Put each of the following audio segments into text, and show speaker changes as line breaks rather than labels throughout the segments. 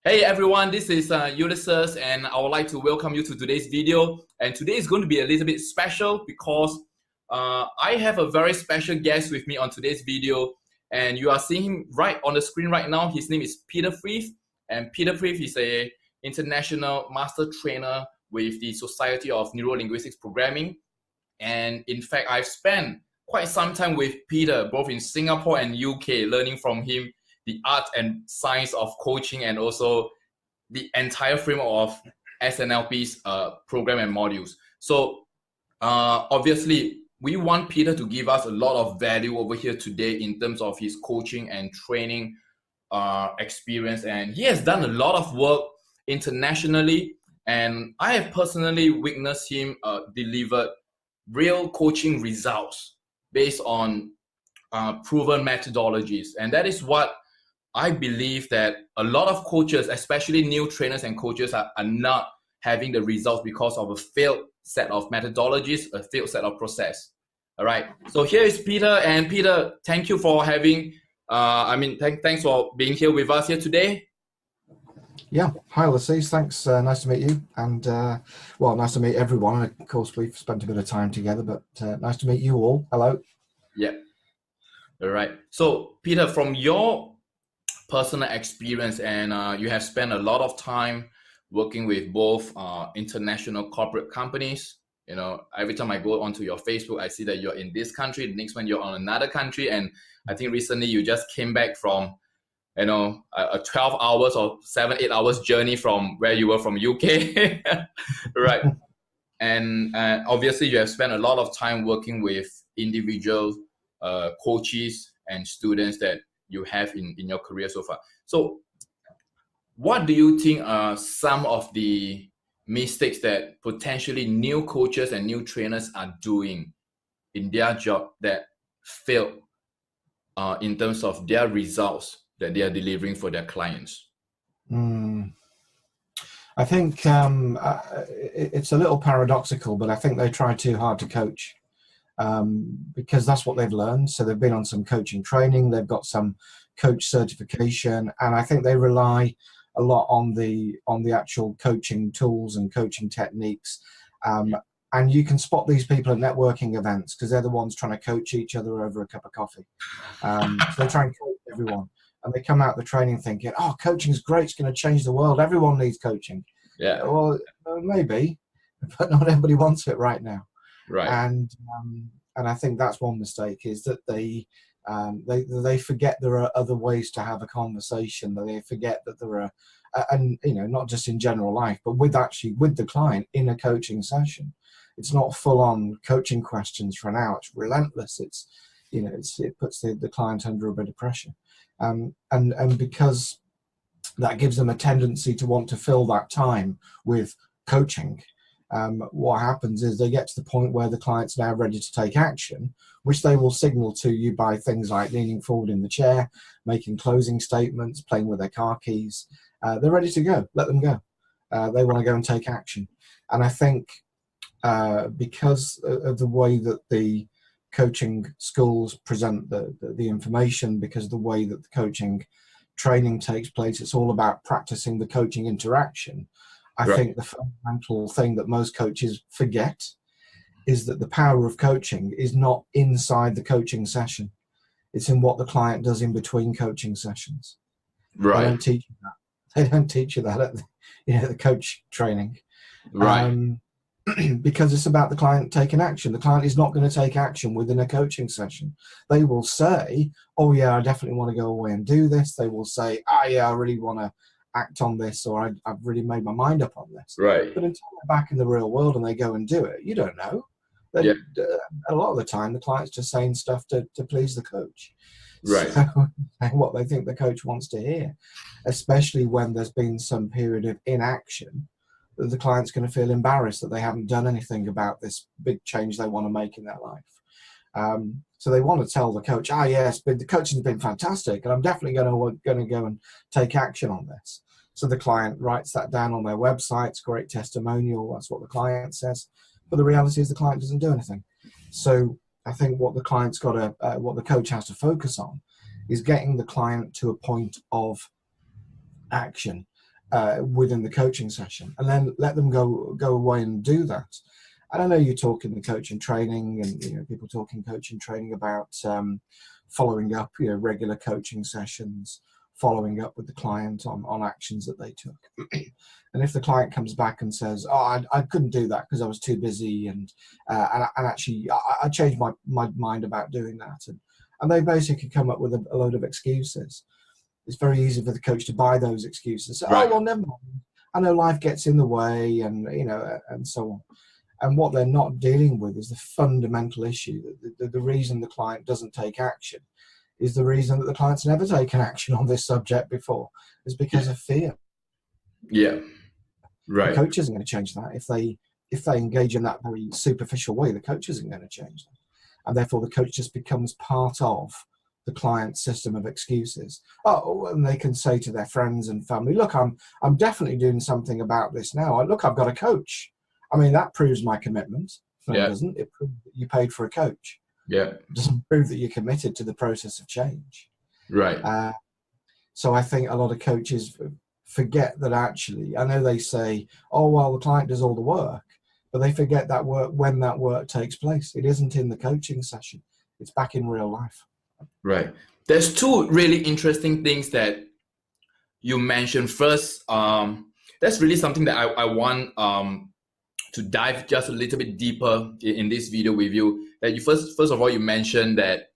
Hey everyone, this is Ulysses, and I would like to welcome you to today's video. And today is going to be a little bit special because I have a very special guest with me on today's video, and you are seeing him right on the screen right now. His name is Peter Freeth, and Peter Freeth is a international master trainer with the Society of Neuro-Linguistics Programming. And in fact, I've spent quite some time with Peter, both in Singapore and UK, learning from him the art and science of coaching and also the entire framework of SNLP's program and modules. So obviously, we want Peter to give us a lot of value over here today in terms of his coaching and training experience. And he has done a lot of work internationally. And I have personally witnessed him deliver real coaching results based on proven methodologies. And that is what I believe that a lot of coaches, especially new trainers and coaches, are not having the results because of a failed set of methodologies, a failed set of process. All right. So here is Peter. And Peter, thank you for having, thanks for being here with us here today.
Yeah. Hi, Ulysses. Thanks. Nice to meet you. And, well, nice to meet everyone. Of course, we've spent a bit of time together, but nice to meet you all. Hello.
Yeah. All right. So, Peter, from your personal experience, and you have spent a lot of time working with both international corporate companies. You know, every time I go onto your Facebook, I see that you're in this country. The next one, you're on another country. And I think recently you just came back from, you know, a 12 hours or 7-8 hours journey from where you were from UK. Right. And obviously you have spent a lot of time working with individual coaches and students that you have in your career so far. So what do you think are some of the mistakes that potentially new coaches and new trainers are doing in their job that fail in terms of their results that they are delivering for their clients?
I think it's a little paradoxical, but I think they try too hard to coach. Because that's what they've learned. So they've been on some coaching training, they've got some coach certification, and I think they rely a lot on the actual coaching tools and coaching techniques. And you can spot these people at networking events because they're the ones trying to coach each other over a cup of coffee. So they try and coach everyone, and they come out the training thinking, "Oh, coaching is great; it's going to change the world. Everyone needs coaching."
Yeah.
Well, maybe, but not everybody wants it right now.
Right.
And I think that's one mistake, is that they forget there are other ways to have a conversation. That they forget that there are, and you know, not just in general life, but with the client in a coaching session. It's not full on coaching questions for an hour. It's relentless. It's, you know, it puts the client under a bit of pressure, and because that gives them a tendency to want to fill that time with coaching. What happens is they get to the point where the client's now ready to take action, which they will signal to you by things like leaning forward in the chair, making closing statements, playing with their car keys. They're ready to go. Let them go. They want to go and take action. And I think because of the way that the coaching schools present the information, because of the way that the coaching training takes place, it's all about practicing the coaching interaction. I think the fundamental thing that most coaches forget is that the power of coaching is not inside the coaching session. It's in what the client does in between coaching sessions.
Right.
They don't teach you that. They don't teach you that at the coach training.
Right.
Because it's about the client taking action. The client is not going to take action within a coaching session. They will say, "Oh yeah, I definitely want to go away and do this." They will say, "Ah, yeah, I really want to act on this," or I've really made my mind up on this.
Right.
But until they're back in the real world and they go and do it, you don't know.
Yeah.
A lot of the time, the client's just saying stuff to please the coach.
Right.
So, what they think the coach wants to hear, especially when there's been some period of inaction, the client's going to feel embarrassed that they haven't done anything about this big change they want to make in their life. So they want to tell the coach, "Ah, yes, but the coaching's been fantastic, and I'm definitely going to go and take action on this." So the client writes that down on their website. It's a great testimonial. That's what the client says. But the reality is the client doesn't do anything. So I think what the client's got to, what the coach has to focus on, is getting the client to a point of action within the coaching session, and then let them go away and do that. And I know you talk in the coaching training, and people talk in coaching training about following up, regular coaching sessions, following up with the client on actions that they took. And if the client comes back and says, "Oh, I couldn't do that because I was too busy, and actually I changed my mind about doing that," and they basically come up with a load of excuses, it's very easy for the coach to buy those excuses. Say,
Right.
"Oh, well, never mind. I know life gets in the way," and and so on. And what they're not dealing with is the fundamental issue. The reason the client doesn't take action is the reason that the client's never taken action on this subject before, is because of fear.
Yeah. Right.
The coach isn't going to change that. If they engage in that very superficial way, the coach isn't going to change that. And therefore the coach just becomes part of the client's system of excuses. Oh, and they can say to their friends and family, "Look, I'm definitely doing something about this now. Look, I've got a coach. I mean, that proves my commitment." No, it doesn't. It proves that you paid for a coach.
Yeah.
It doesn't prove that you're committed to the process of change.
Right.
So I think a lot of coaches forget that actually, I know they say, "Oh, well, the client does all the work," but they forget that work, when that work takes place. It isn't in the coaching session. It's back in real life.
Right. There's two really interesting things that you mentioned. First, that's really something that I want to dive just a little bit deeper in this video with you. That you first of all, you mentioned that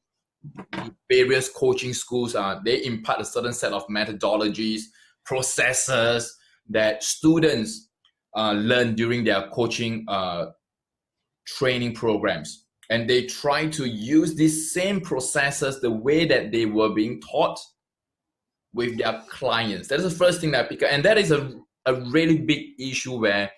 various coaching schools they impart a certain set of methodologies, processes that students learn during their coaching training programs. And they try to use these same processes the way that they were being taught with their clients. That's the first thing that I pick up. And that is a really big issue where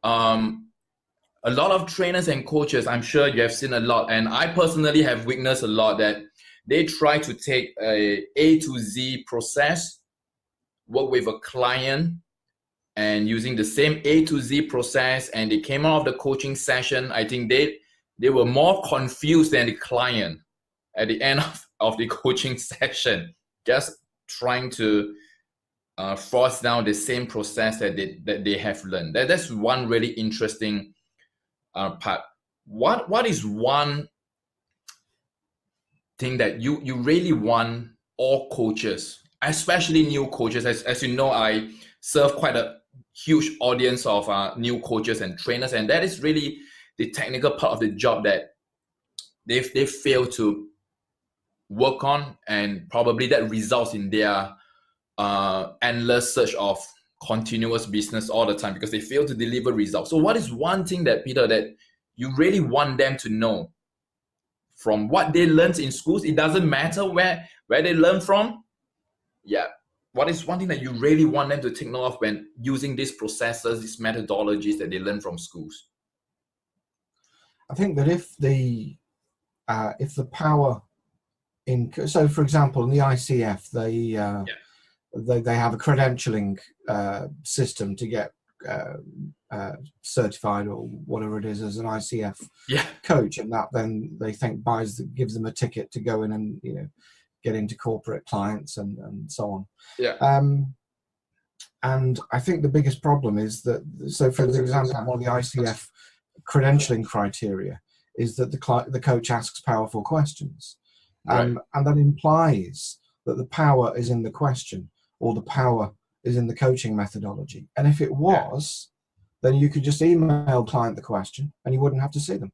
a lot of trainers and coaches, I'm sure you have seen a lot, and I personally have witnessed a lot, that they try to take A to Z process, work with a client, and using the same A to Z process, and they came out of the coaching session, I think they were more confused than the client at the end of the coaching session, just trying to force down the same process that they have learned. That's one really interesting part. What is one thing that you really want all coaches, especially new coaches? As you know, I serve quite a huge audience of new coaches and trainers, and that is really the technical part of the job that they fail to work on, and probably that results in their endless search of continuous business all the time because they fail to deliver results. So what is one thing that, Peter, that you really want them to know from what they learned in schools? It doesn't matter where they learn from. Yeah. What is one thing that you really want them to take note of when using these processes, these methodologies that they learn from schools?
I think that if the power in, so for example, in the ICF, they have a credentialing system to get certified or whatever it is as an ICF coach, and that then they think gives them a ticket to go in and get into corporate clients and so on. And I think the biggest problem is that, so for example, one of the ICF credentialing criteria is that the coach asks powerful questions, and that implies that the power is in the question, or the power is in the coaching methodology. And if it was, then you could just email client the question and you wouldn't have to see them.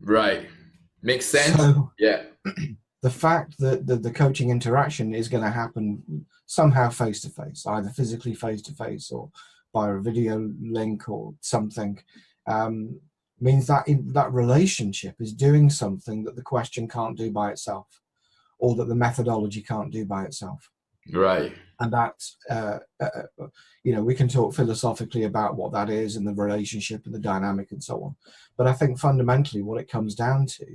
Right. Makes sense.
So, the fact that the coaching interaction is going to happen somehow face-to-face, either physically face-to-face or via a video link or something, means that that relationship is doing something that the question can't do by itself, or that the methodology can't do by itself.
Right.
And that, we can talk philosophically about what that is and the relationship and the dynamic and so on. But I think fundamentally what it comes down to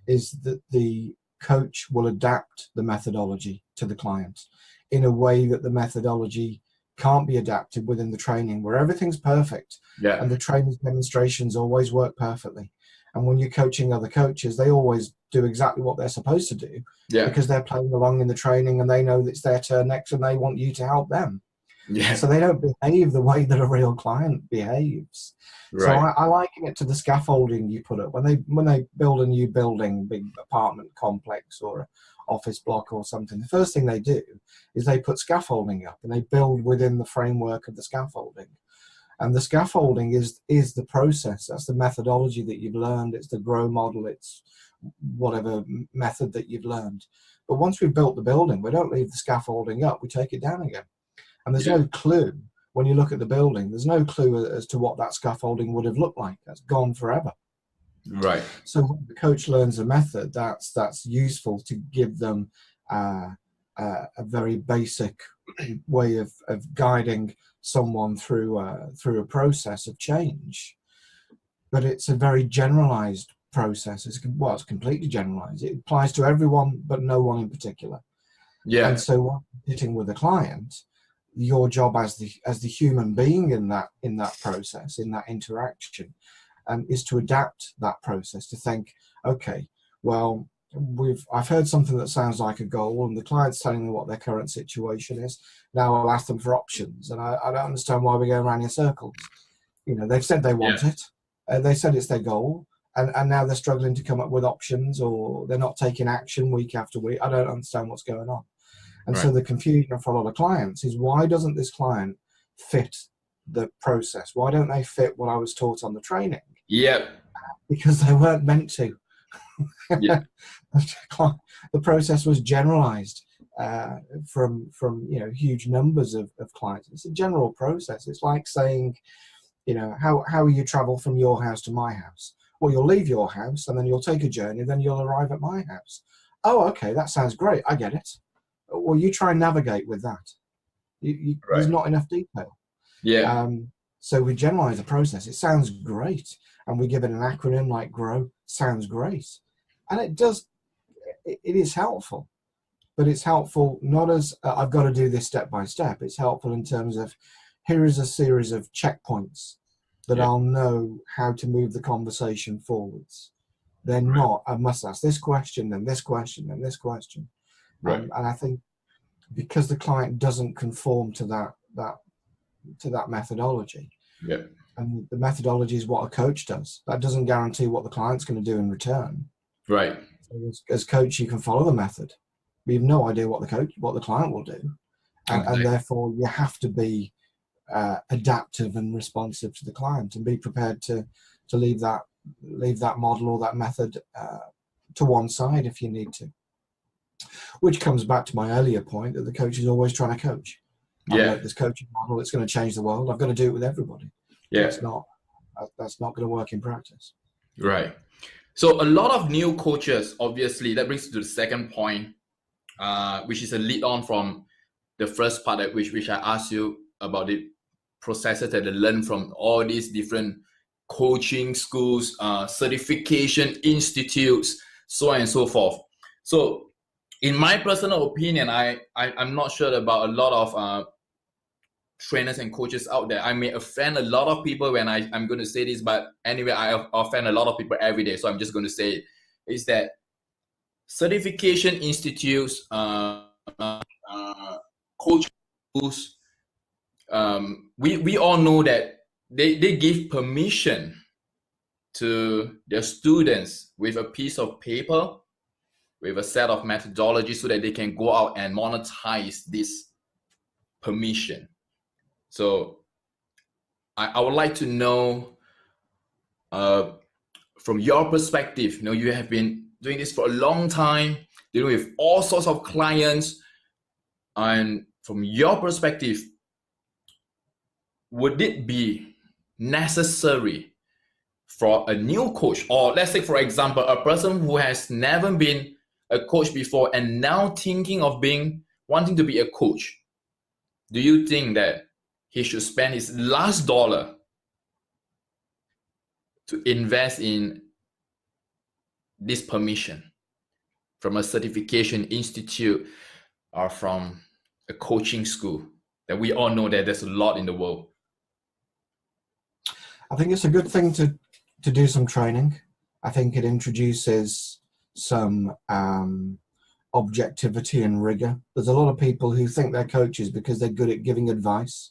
is that the coach will adapt the methodology to the client in a way that the methodology can't be adapted within the training, where everything's perfect and the trainer's demonstrations always work perfectly. And when you're coaching other coaches, they always do exactly what they're supposed to do because they're playing along in the training and they know that it's their turn next and they want you to help them.
Yeah.
So they don't behave the way that a real client behaves. So
Right.
I liken it to the scaffolding you put up when they build a new building, big apartment complex or office block or something. The first thing they do is they put scaffolding up, and they build within the framework of the scaffolding. And the scaffolding is the process. That's the methodology that you've learned. It's the grow model. It's whatever method that you've learned. But once we've built the building, we don't leave the scaffolding up. We take it down again. And there's
Yeah.
no clue when you look at the building. There's no clue as to what that scaffolding would have looked like. That's gone forever.
Right.
So when the coach learns a method, that's useful to give them a very basic way of guiding someone through a process of change. But it's a very generalized process. It's completely generalized. It applies to everyone, but no one in particular.
Yeah.
And so when you're sitting with a client, your job as the human being in that process, in that interaction, is to adapt that process, to think, okay, well, I've heard something that sounds like a goal, and the client's telling me what their current situation is. Now I'll ask them for options, and I don't understand why we're going around in circles. You know, they've said they want it, they said it's their goal, and now they're struggling to come up with options, or they're not taking action week after week. I don't understand what's going on. And so the confusion for a lot of clients is, why doesn't this client fit the process? Why don't they fit what I was taught on the training?
Yeah.
Because they weren't meant to.
Yeah.
The process was generalized from huge numbers of clients. It's a general process. It's like saying, how you travel from your house to my house. Well, you'll leave your house and then you'll take a journey, then you'll arrive at my house. Oh, okay, that sounds great. I get it. Well, you try and navigate with that. There's not enough detail.
Yeah.
So we generalize the process. It sounds great, and we give it an acronym like GROW. Sounds great, and it does. It is helpful, but it's helpful not as I've got to do this step by step. It's helpful in terms of, here is a series of checkpoints that I'll know how to move the conversation forwards. They're not, I must ask this question, then this question, then this question. And I think because the client doesn't conform to that methodology, and the methodology is what a coach does, that doesn't guarantee what the client's going to do in return.
Right.
So as coach, you can follow the method, but you have no idea what the client will do, and therefore you have to be adaptive and responsive to the client, and be prepared to leave that model or that method to one side if you need to. Which comes back to my earlier point that the coach is always trying to coach. I've got this coaching model, it's going to change the world. I've got to do it with everybody. That's not going to work in practice.
Right. So a lot of new coaches, obviously, that brings to the second point, which is a lead on from the first part which I asked you about the processes that they learn from all these different coaching schools, certification institutes, so on and so forth. So in my personal opinion, I'm not sure about a lot of trainers and coaches out there. I may offend a lot of people when I'm going to say this, but anyway, I offend a lot of people every day, so I'm just going to say it. Is that certification institutes, coach schools, we all know that they give permission to their students with a piece of paper, with a set of methodology, so that they can go out and monetize this permission. So I would like to know, from your perspective, you have been doing this for a long time, dealing with all sorts of clients, and from your perspective, would it be necessary for a new coach, or let's say, for example, a person who has never been a coach before and now thinking of wanting to be a coach, do you think that he should spend his last dollar to invest in this permission from a certification institute or from a coaching school that we all know that there's a lot in the world?
I think it's a good thing to do some training. I think it introduces some objectivity and rigor. There's a lot of people who think they're coaches because they're good at giving advice.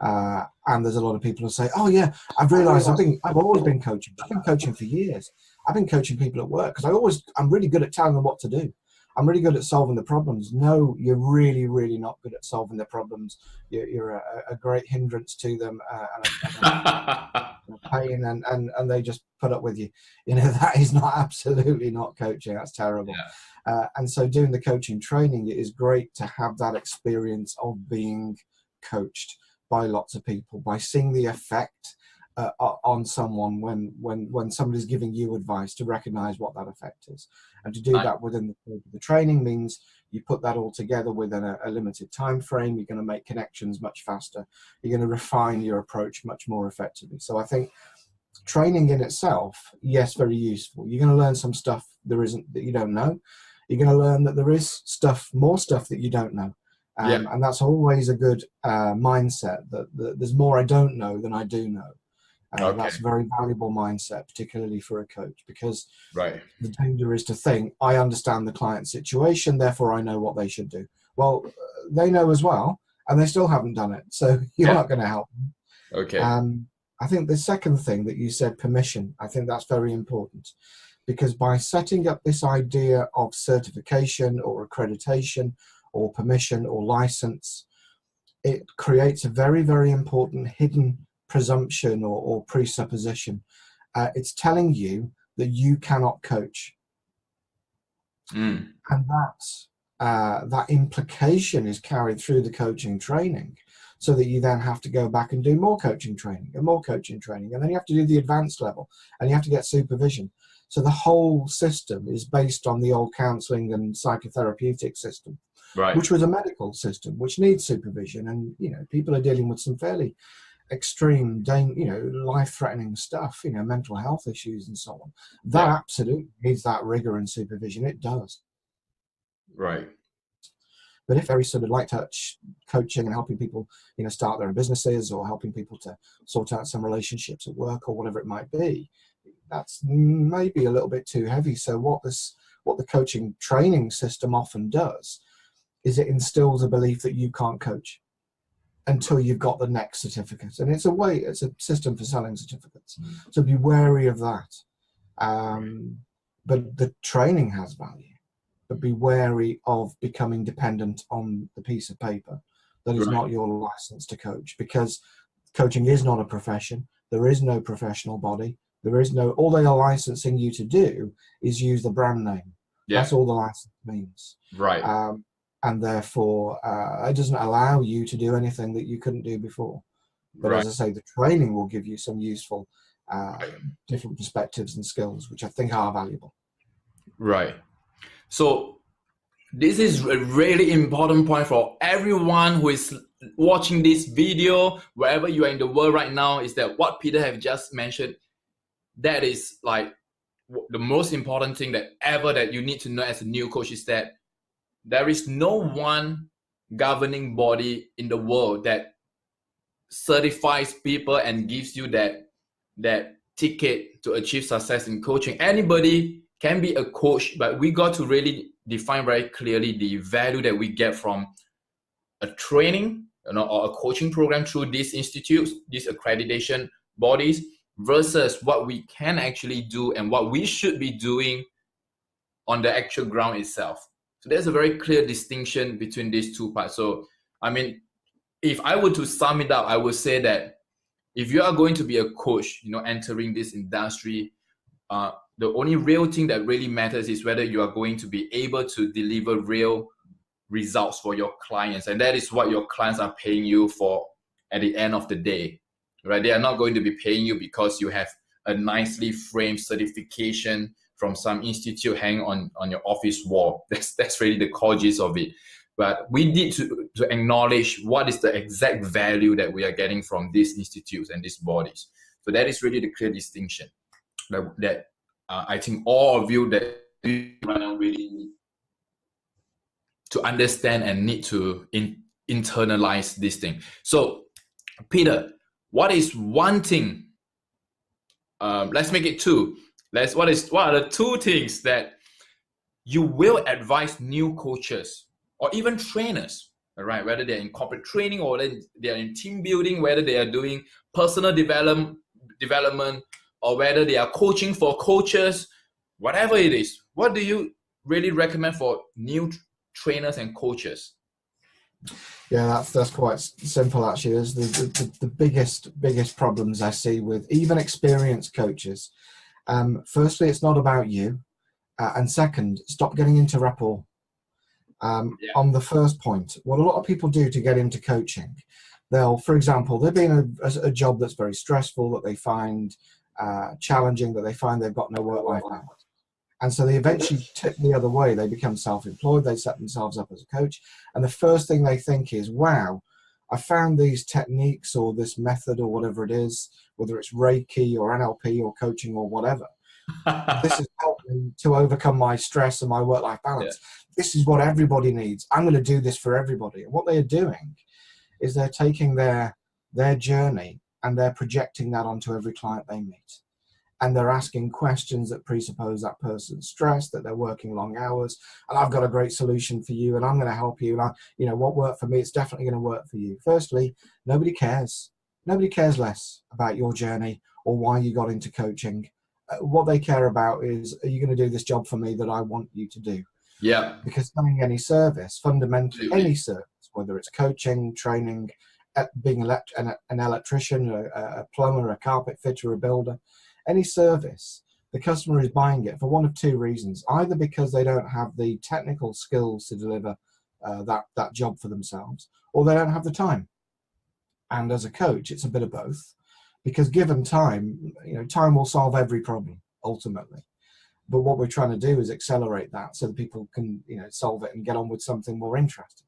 And there's a lot of people who say, oh yeah, I've realized I've always been coaching. I've been coaching for years. I've been coaching people at work because I'm really good at telling them what to do. I'm really good at solving the problems. No, you're really, really not good at solving the problems. You're a great hindrance to them and a pain, and they just put up with you. You know, that is not absolutely not coaching. That's terrible.
Yeah.
And so doing the coaching training, it is great to have that experience of being coached by lots of people, by seeing the effect on someone when somebody's giving you advice, to recognize what that effect is. And to do that within the training means you put that all together within a limited time frame. You're going to make connections much faster. You're going to refine your approach much more effectively. So I think training in itself, yes, very useful. You're going to learn some stuff that you don't know. You're going to learn that there is more stuff that you don't know. And that's always a good mindset, that there's more I don't know than I do know. That's a very valuable mindset, particularly for a coach, because the danger is to think, I understand the client's situation, therefore I know what they should do. Well, they know as well, and they still haven't done it, so you're not going to help them. I think the second thing that you said, permission, I think that's very important, because by setting up this idea of certification or accreditation or permission or license, it creates a very, very important hidden presumption or presupposition. It's telling you that you cannot coach. And that implication is carried through the coaching training, so that you then have to go back and do more coaching training and more coaching training, and then you have to do the advanced level, and you have to get supervision. So the whole system is based on the old counseling and psychotherapeutic system, which was a medical system which needs supervision. And people are dealing with some fairly extreme, life-threatening stuff, mental health issues and so on. That absolutely needs that rigor and supervision. It does. But if very sort of light touch coaching and helping people, start their own businesses, or helping people to sort out some relationships at work or whatever it might be, that's maybe a little bit too heavy. So what the coaching training system often does is it instills a belief that you can't coach until you've got the next certificate. And it's a system for selling certificates. So be wary of that. But the training has value. But be wary of becoming dependent on the piece of paper that is not your license to coach, because coaching is not a profession. There is no professional body. All they are licensing you to do is use the brand name. That's all the license means. And therefore, it doesn't allow you to do anything that you couldn't do before. But as I say, the training will give you some useful different perspectives and skills, which I think are valuable.
So this is a really important point for everyone who is watching this video, wherever you are in the world right now, is that what Peter have just mentioned, that is like the most important thing that you need to know as a new coach, is that there is no one governing body in the world that certifies people and gives you that ticket to achieve success in coaching. Anybody can be a coach, but we got to really define very clearly the value that we get from a training, or a coaching program through these institutes, these accreditation bodies, versus what we can actually do and what we should be doing on the actual ground itself. So there's a very clear distinction between these two parts. So, I mean, if I were to sum it up, I would say that if you are going to be a coach, entering this industry, the only real thing that really matters is whether you are going to be able to deliver real results for your clients. And that is what your clients are paying you for at the end of the day, right? They are not going to be paying you because you have a nicely framed certification from some institute hanging on your office wall. That's really the core gist of it. But we need to acknowledge what is the exact value that we are getting from these institutes and these bodies. So that is really the clear distinction that I think all of you that right now really need to understand and need to internalize this thing. So, Peter, what is one thing? Let's make it two. What are the two things that you will advise new coaches or even trainers, all right, whether they're in corporate training or they're in team building, whether they are doing personal development, or whether they are coaching for coaches, whatever it is. What do you really recommend for new trainers and coaches?
Yeah, that's quite simple actually. There's the biggest problems I see with even experienced coaches. Firstly, it's not about you, and second, stop getting into rapport. On the first point, what a lot of people do to get into coaching, they'll, for example, they'll be in a job that's very stressful, that they find challenging, that they find they've got no work-life balance. And so they eventually tip the other way. They become self-employed. They set themselves up as a coach. And the first thing they think is, wow, I found these techniques or this method or whatever it is, whether it's Reiki or NLP or coaching or whatever. This has helped me to overcome my stress and my work-life balance. Yeah. This is what everybody needs. I'm going to do this for everybody. And what they are doing is they're taking their journey and they're projecting that onto every client they meet. And they're asking questions that presuppose that person's stress, that they're working long hours, and I've got a great solution for you, and I'm going to help you, and what worked for me, it's definitely going to work for you. Firstly, nobody cares. Nobody cares less about your journey or why you got into coaching. What they care about is, are you going to do this job for me that I want you to do?
Yeah.
Because selling any service, fundamentally, any service, whether it's coaching, training, being an electrician, a plumber, a carpet fitter, a builder, any service, the customer is buying it for one of two reasons. Either because they don't have the technical skills to deliver that job for themselves, or they don't have the time. And as a coach, it's a bit of both, because given time, time will solve every problem ultimately. But what we're trying to do is accelerate that so that people can, solve it and get on with something more interesting.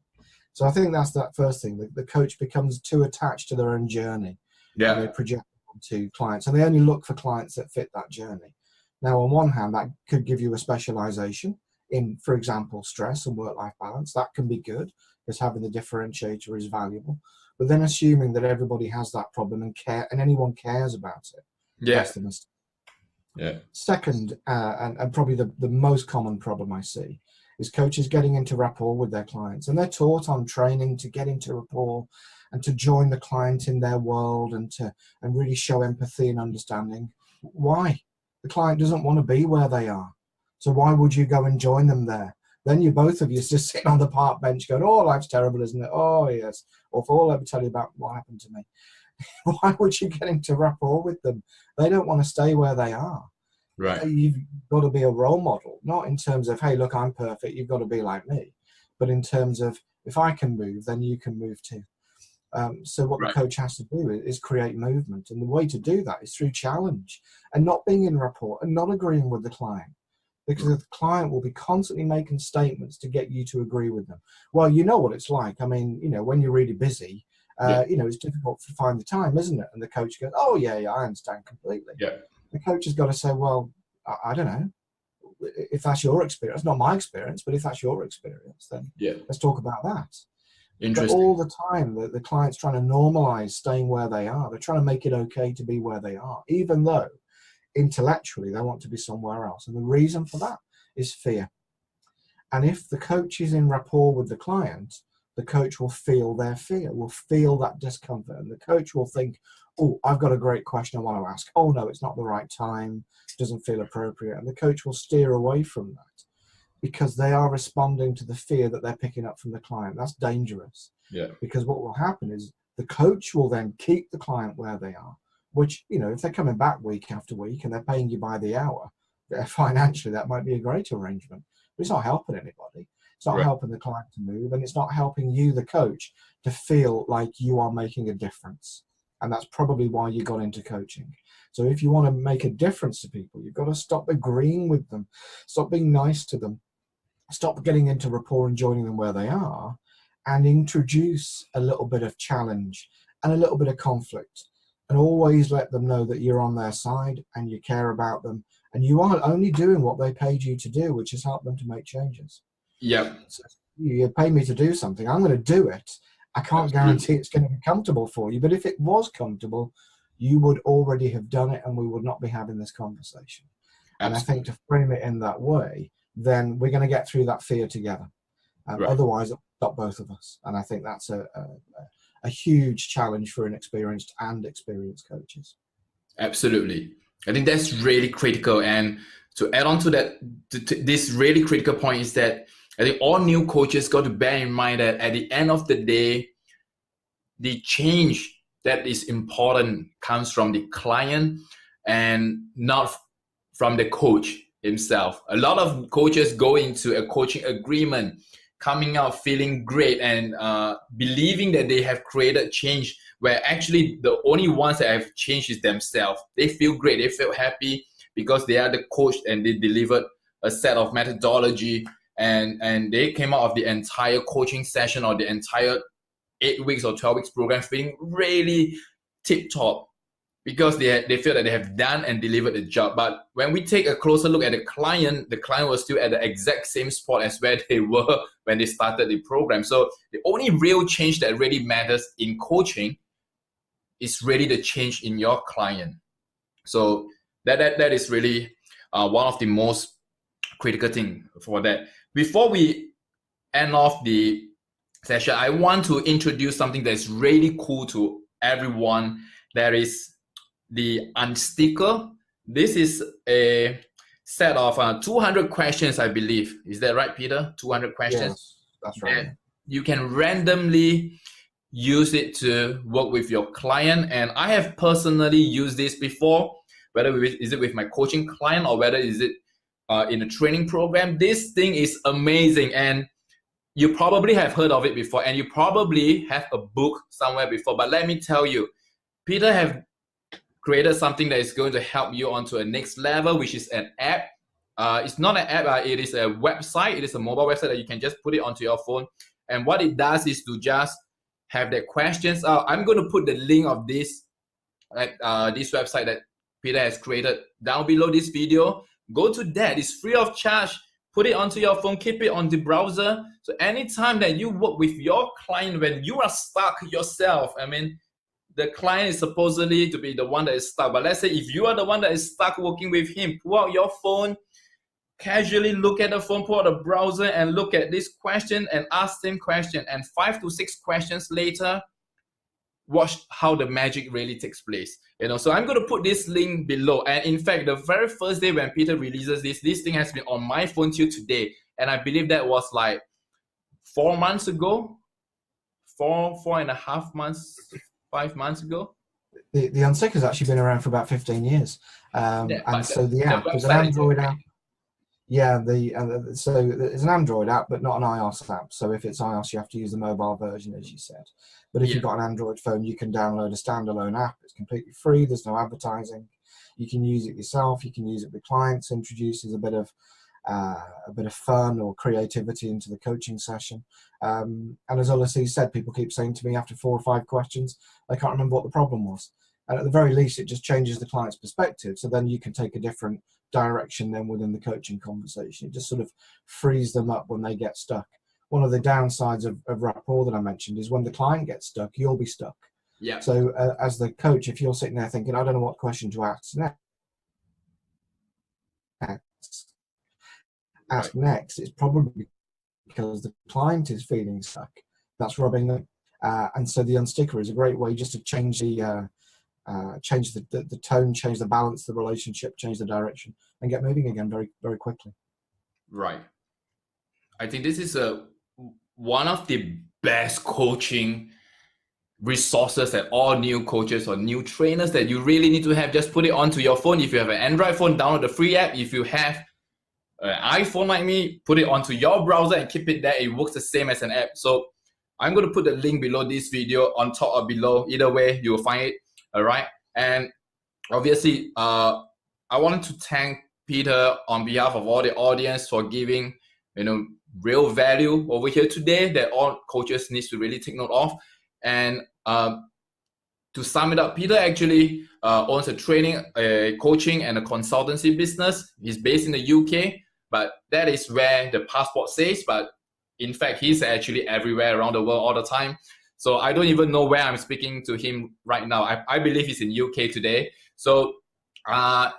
So I think that's that first thing. The coach becomes too attached to their own journey.
Yeah.
And they project to clients, and they only look for clients that fit that journey. Now, on one hand, that could give you a specialization in, for example, stress and work-life balance. That can be good, because having the differentiator is valuable. But then assuming that everybody has that problem and anyone cares about it, that's the mistake.
Yeah.
Second, and probably the most common problem I see, is coaches getting into rapport with their clients, and they're taught on training to get into rapport and to join the client in their world and really show empathy and understanding. Why? The client doesn't want to be where they are. So why would you go and join them there? Then both of you just sitting on the park bench going, oh, life's terrible, isn't it? Oh, yes. Or let me tell you about what happened to me. Why would you get into rapport with them? They don't want to stay where they are.
Right.
You've got to be a role model, not in terms of, hey, look, I'm perfect, you've got to be like me, but in terms of, if I can move, then you can move too. So what the coach has to do is create movement. And the way to do that is through challenge and not being in rapport and not agreeing with the client. Because the client will be constantly making statements to get you to agree with them. Well, you know what it's like. I mean, when you're really busy, it's difficult to find the time, isn't it? And the coach goes, oh, yeah, I understand completely.
Yeah. The
coach has got to say, well, I don't know. If that's your experience, not my experience, but if that's your experience, then let's talk about that. But all the time, the client's trying to normalize staying where they are. They're trying to make it okay to be where they are, even though intellectually they want to be somewhere else. And the reason for that is fear. And if the coach is in rapport with the client, the coach will feel their fear, will feel that discomfort. And the coach will think, oh, I've got a great question I want to ask. Oh, no, it's not the right time. Doesn't feel appropriate. And the coach will steer away from that, because they are responding to the fear that they're picking up from the client. That's dangerous. Yeah. Because what will happen is the coach will then keep the client where they are, which, if they're coming back week after week and they're paying you by the hour, financially, that might be a great arrangement. But it's not helping anybody. It's not helping the client to move, and it's not helping you, the coach, to feel like you are making a difference. And that's probably why you got into coaching. So if you want to make a difference to people, you've got to stop agreeing with them, stop being nice to them, stop getting into rapport and joining them where they are, and introduce a little bit of challenge and a little bit of conflict, and always let them know that you're on their side and you care about them, and you are only doing what they paid you to do, which is help them to make changes.
Yeah.
So you pay me to do something, I'm going to do it. I can't guarantee it's going to be comfortable for you, but if it was comfortable, you would already have done it and we would not be having this conversation. Absolutely. And I think to frame it in that way then we're going to get through that fear together.
Right.
Otherwise, it'll stop both of us. And I think that's a huge challenge for inexperienced and experienced coaches.
Absolutely. I think that's really critical. And to add on to that, this really critical point is that I think all new coaches got to bear in mind that at the end of the day, the change that is important comes from the client and not from the coach himself. A lot of coaches go into a coaching agreement coming out feeling great and believing that they have created change, where actually the only ones that have changed is themselves. They feel great, they feel happy because they are the coach and they delivered a set of methodology and they came out of the entire coaching session or the entire 8 weeks or 12 weeks program feeling really tip-top because they feel that they have done and delivered the job. But when we take a closer look at the client was still at the exact same spot as where they were when they started the program. So the only real change that really matters in coaching is really the change in your client. So that is really one of the most critical thing for that. Before we end off the session, I want to introduce something that's really cool to everyone. That is the Unsticker. This is a set of 200 questions, I believe. Is that right, Peter? 200 questions?
Yes, that's right.
And you can randomly use it to work with your client. And I have personally used this before, whether is it with my coaching client or whether is it in a training program. This thing is amazing. And you probably have heard of it before, and you probably have a book somewhere before. But let me tell you, Peter have created something that is going to help you onto a next level, which is an app. It's not an app, it is a website. It is a mobile website that you can just put it onto your phone. And what it does is to just have the questions. I'm going to put the link of this website that Peter has created down below this video. Go to that. It's free of charge. Put it onto your phone, keep it on the browser. So anytime that you work with your client, when you are stuck yourself, I mean, the client is supposedly to be the one that is stuck. But let's say if you are the one that is stuck working with him, pull out your phone, casually look at the phone, pull out the browser and look at this question and ask same question. And 5 to 6 questions later, watch how the magic really takes place. So I'm going to put this link below. And in fact, the very first day when Peter releases this thing has been on my phone till today. And I believe that was like 4 months ago, 4.5 months, 5 months ago.
The Unsticker has actually been around for about 15 years. And so the app is an Android app. Yeah, so it's an Android app, but not an iOS app. So if it's iOS, you have to use the mobile version, as you said. But if you've got an Android phone, you can download a standalone app. It's completely free. There's no advertising. You can use it yourself. You can use it with clients. Introduces a bit of fun or creativity into the coaching session. And as Ulysses said, people keep saying to me after 4 or 5 questions, they can't remember what the problem was. And at the very least, it just changes the client's perspective. So then you can take a different direction then within the coaching conversation. It just sort of frees them up when they get stuck. One of the downsides of rapport that I mentioned is when the client gets stuck, you'll be stuck.
Yeah.
So as the coach, if you're sitting there thinking, I don't know what question to ask next, it's probably because the client is feeling stuck. That's rubbing them. And so the Unsticker is a great way just to change the tone, change the balance, the relationship, change the direction, and get moving again very, very quickly.
Right. I think this is one of the best coaching resources that all new coaches or new trainers that you really need to have. Just put it onto your phone. If you have an Android phone, download the free app. If you have an iPhone like me, put it onto your browser and keep it there. It works the same as an app. So I'm going to put the link below this video, on top or below. Either way, you will find it. All right. And obviously, I wanted to thank Peter on behalf of all the audience for giving, real value over here today that all coaches need to really take note of. And to sum it up, Peter actually owns a training, a coaching, and a consultancy business. He's based in the UK, but that is where the passport says. But in fact, he's actually everywhere around the world all the time. So I don't even know where I'm speaking to him right now. I believe he's in UK today. So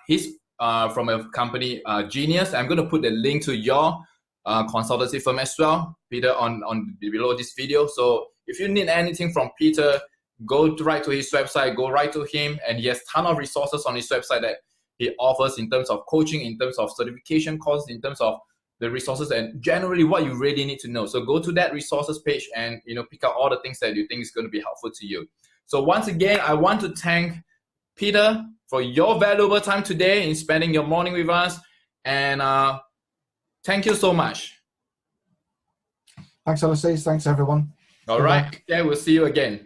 his from a company, Genius. I'm going to put the link to your consultancy firm as well, Peter, on below this video. So if you need anything from Peter, go right to his website, go right to him, and he has a ton of resources on his website that he offers in terms of coaching, in terms of certification courses, in terms of the resources, and generally what you really need to know. So go to that resources page and pick out all the things that you think is going to be helpful to you. So once again, I want to thank Peter for your valuable time today in spending your morning with us, and thank you so much.
Thanks, Ulysses. Thanks, everyone.
All right. Okay, we'll see you again.